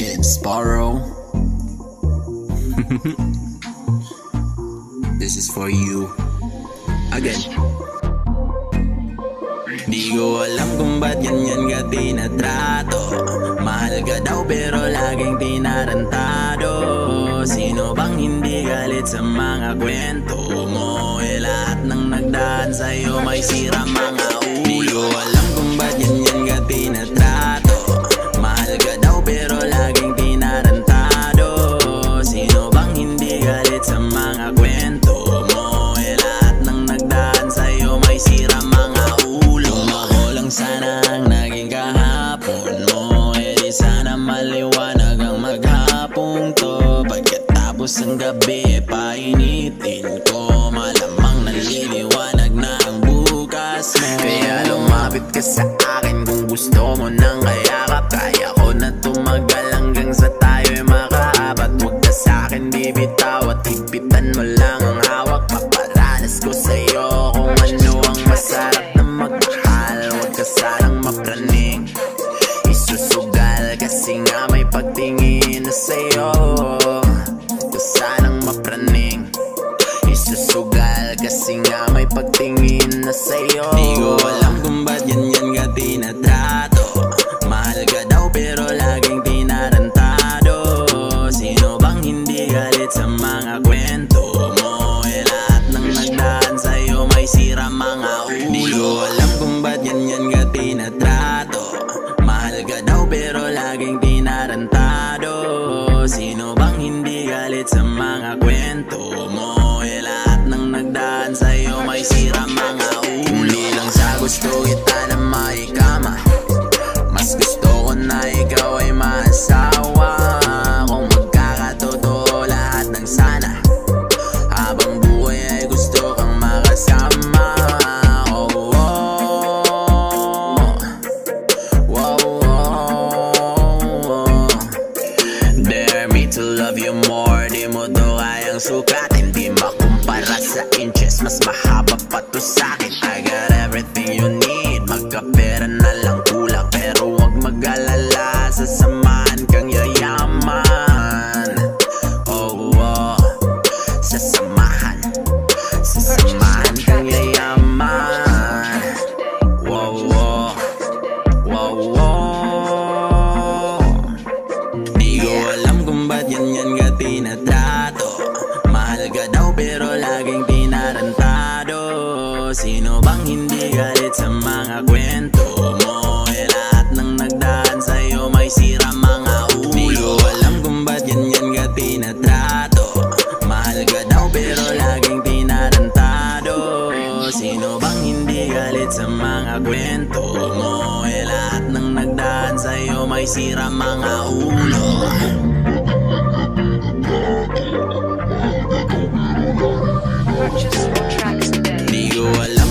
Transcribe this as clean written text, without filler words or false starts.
Kid Sparrow. This is for you again. Di ko alam kung ba't ganyan ka tinatrato. Mahal ka daw pero laging tinarantado. Sino bang hindi galit sa mga kwento mo? Lahat ng nagdaan sa'yo may sira mga ulo. Di ko alam kung ba't ganyan ka tinatrato. Mahal ka daw pero laging tinarantado. Sino bang hindi galit sa mga kwento mo? Lahat ng nagdaan sa'yo may sira mga ulo. Ako lang sana ang naging kahapon mo. Di sana maliwanag ang maghapong to. Pagkatapos ng gabi painitin ko. Malamang naliliwanag na ang bukas mo. Kaya lumapit ka sa akin kung gusto mo nang kayakap. Kaya ko na tumagal hanggang sa tayo'y makaapat. Huwag ka sa'kin bibitaw at higpitan mo lang ang hawak. Paparanas ko sa'yo kung ano ang masarap na magmahal. Huwag ka sanang mapraning, isusugal kasi nga may pagtingin na sa'yo. Huwag ka sanang mapraning, isusugal kasi nga may pagtingin na sa'yo. Di ko alam kung ba't ganyan ka tinatrato. Mahal ka daw pero laging tinarantado. Sino bang hindi galit sa mga kwento mo? Lahat ng nagdaan sa'yo may sira mga ulo. Di ko alam kung ba't ganyan ka tinatrato. Mahal ka daw pero laging tinarantado. Sino bang hindi galit sa mga kwento mo? Lahat ng nagdaan sa'yo may sira mga ulo. Hindi lang sa gusto kita na maikama, mas gusto ko na ikaw ay maasawa. Kung magkakatotoo lahat ng sana, habang buhay ay gusto kang makasama. Oh, oh, oh, oh. Dare me to love you more. Di mo to kayang sukatin. Di makumpara sa inches, mas mahaba pa to sa'kin. I got everything you need. Magkapera na lang kulang, pero wag mag-alala, sasamahan kang yayaman. Oh, oh. Sasamahan kang yayaman. Wow, wow. Wow, wow. Di ko alam kung ba't ganyan ka tinatrato. Mahal ka daw pero laging tinarantado. Sino bang hindi galit sa mga kwento mo? Lahat ng nagdaan sa'yo may sira mga ulo. Di ko alam kung ba't ganyan ka tinatrato. Mahal ka daw pero laging tinarantado. Sino bang hindi galit sa mga kwento mo? Lahat ng nagdaan sa'yo may sira mga ulo. Purchase your tracks today. Di ko alam